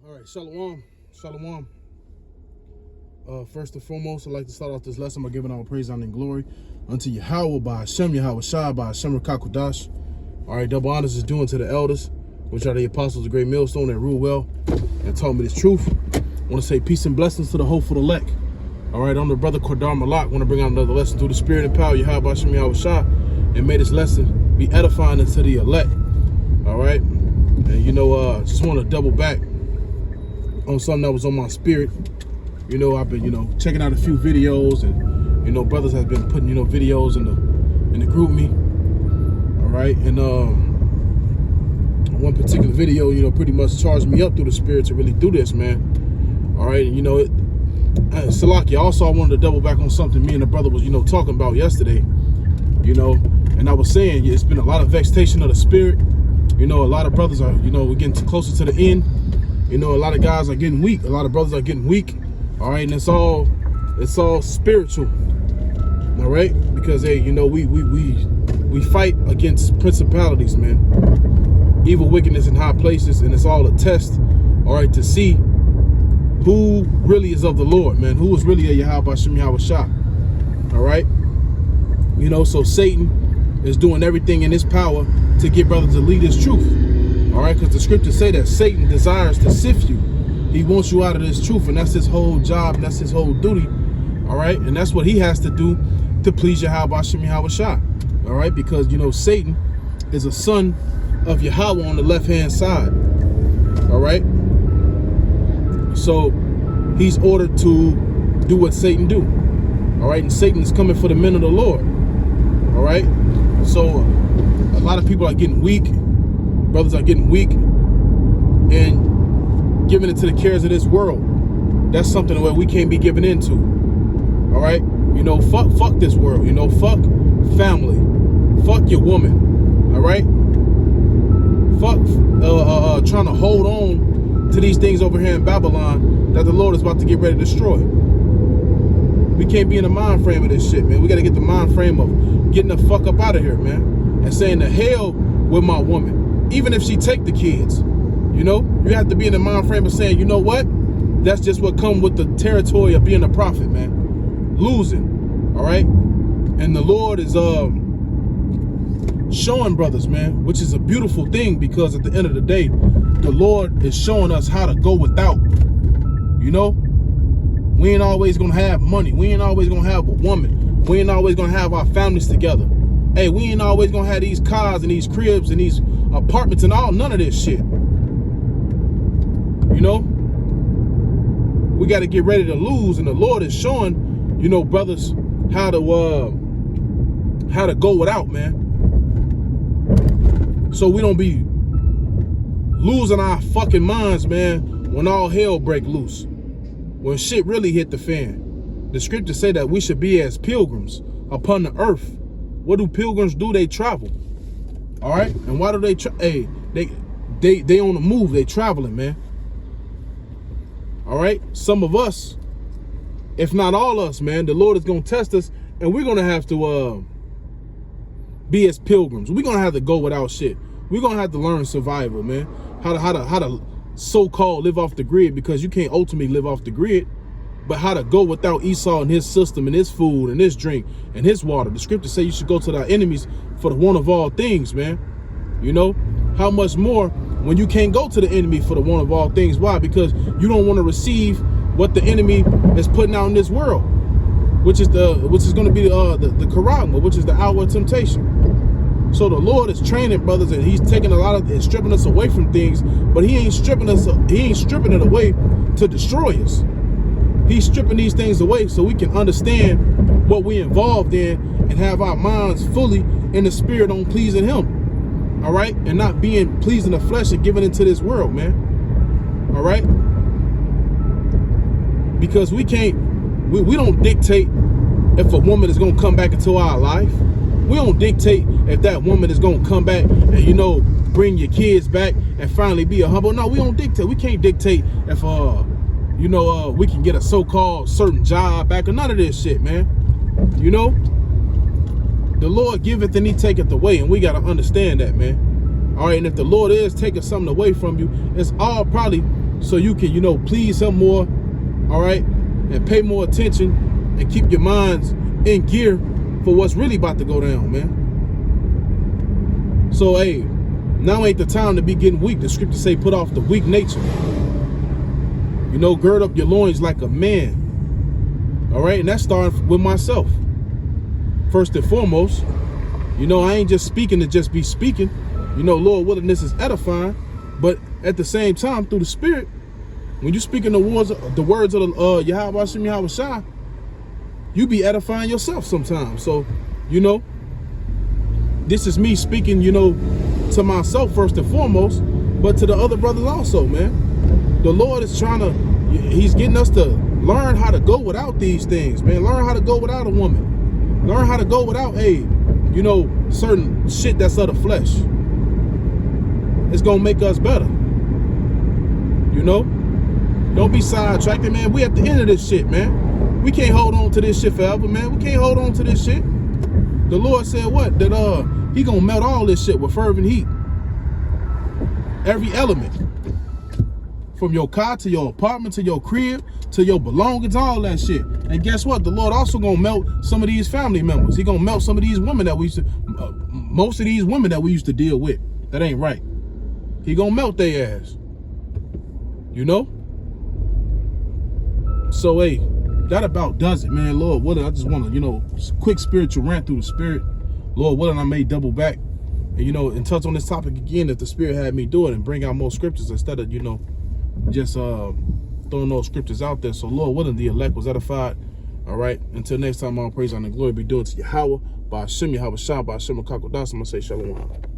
All right, shalom, shalom. First and foremost, I'd like to start off this lesson by giving all praise, honor, and glory unto Yahweh by Hashem, Yahweh Shai, by Hashem Rakakudash. All right, double honors is due unto the elders, which are the apostles of great millstone that rule well and taught me this truth. I want to say peace and blessings to the hopeful elect. All right, I'm the brother Kordar Malak. I want to bring out another lesson through the spirit and power, Yahweh by Hashem, Yahweh Shai, and may this lesson be edifying unto the elect. All right, and just want to double back on something that was on my spirit. I've been, checking out a few videos, and, brothers have been putting, videos in the group me. All right. And one particular video, pretty much charged me up through the spirit to really do this, man. All right. And, Salaki, also I wanted to double back on something me and the brother was, talking about yesterday, and I was saying it's been a lot of vexation of the spirit. A lot of brothers are, we're getting closer to the end. A lot of guys are getting weak. A lot of brothers are getting weak. All right, and it's all spiritual. All right, because hey, we fight against principalities, man. Evil wickedness in high places, and it's all a test. All right, to see who really is of the Lord, man. Who is really a Yahweh Hashem Yahweh Shai. All right, so Satan is doing everything in his power to get brothers to lead his truth. All right, because the scriptures say that Satan desires to sift you. He wants you out of this truth, and that's his whole job, and that's his whole duty. All right, and that's what he has to do to please Yahweh Hashem Yahweh Shai. All right, because Satan is a son of Yahweh on the left-hand side. All right, so he's ordered to do what Satan do. All right, and Satan is coming for the men of the Lord. All right, so a lot of people are getting weak. Brothers are getting weak and giving it to the cares of this world. That's something that we can't be given into. All right, fuck this world. Fuck family. Fuck your woman. All right, fuck trying to hold on to these things over here in Babylon that the Lord is about to get ready to destroy. We can't be in the mind frame of this shit, man. We got to get the mind frame of getting the fuck up out of here, man, and saying to hell with my woman, even if she take the kids. You have to be in the mind frame of saying, you know what? That's just what comes with the territory of being a prophet, man. Losing, all right? And the Lord is showing brothers, man, which is a beautiful thing, because at the end of the day, the Lord is showing us how to go without. We ain't always going to have money. We ain't always going to have a woman. We ain't always going to have our families together. Hey, we ain't always going to have these cars and these cribs and these apartments and all, none of this shit. We got to get ready to lose, and the Lord is showing, brothers how to go without, man. So we don't be losing our fucking minds, man, when all hell break loose. When shit really hit the fan. The scriptures say that we should be as pilgrims upon the earth. What do pilgrims do? They travel. All right? And why do they they on the move, they traveling, man. All right, some of us, if not all us, man, the Lord is going to test us, and we're going to have to be as pilgrims. We're going to have to go without shit. We're going to have to learn survival, man. How to so-called live off the grid, because you can't ultimately live off the grid, but how to go without Esau and his system and his food and his drink and his water. The scriptures say you should go to thy enemies for the want of all things, man. How much more when you can't go to the enemy for the want of all things? Why? Because you don't want to receive what the enemy is putting out in this world, which is going to be the Karagma, which is the hour of temptation. So the Lord is training brothers, and he's taking a lot of and stripping us away from things, but he ain't stripping it away to destroy us. He's stripping these things away so we can understand what we're involved in and have our minds fully in the spirit on pleasing him. All right, and not being pleased in the flesh and giving into this world, man. All right, because we don't dictate if a woman is going to come back into our life. We don't dictate if that woman is going to come back and bring your kids back and finally be a humble. No, we don't dictate. We can't dictate if we can get a so-called certain job back or none of this shit, man. The Lord giveth and he taketh away, and we got to understand that, man. All right, and if the Lord is taking something away from you, it's all probably so you can, you know, please him more, all right, and pay more attention and keep your minds in gear for what's really about to go down, man. So, hey, now ain't the time to be getting weak. The scripture say put off the weak nature. You know, gird up your loins like a man. All right, and that's starting with myself. First and foremost, you know, I ain't just speaking to just be speaking. You know, Lord willing, this is edifying. But at the same time, through the Spirit, when you're speaking the words of the Yahweh Hashem Yahweh Shai, you be edifying yourself sometimes. So, you know, this is me speaking, you know, to myself first and foremost, but to the other brothers also, man. The Lord is he's getting us to learn how to go without these things, man. Learn how to go without a woman. Learn how to go without, you know, certain shit that's of the flesh. It's gonna make us better. You know? Don't be sidetracked, man. We at the end of this shit, man. We can't hold on to this shit forever, man. We can't hold on to this shit. The Lord said what? That he gonna melt all this shit with fervent heat. Every element. From your car to your apartment to your crib to your belongings, all that shit. And guess what? The Lord also gonna melt some of these family members. He gonna melt some of these women that we used to, most of these women that we used to deal with. That ain't right. He gonna melt their ass. You know? So, hey, that about does it, man. Lord willing, I just want to, you know, quick spiritual rant through the Spirit. Lord willing, I may double back and, you know, and touch on this topic again if the Spirit had me do it and bring out more scriptures instead of, you know, just throwing those scriptures out there. So, Lord willing, the elect was edified. All right. Until next time, all praise, honor, and glory be due to Yahweh, by Hashem, Yahweh Shah, by Hashem, Kakodas. I'm going to say shalom.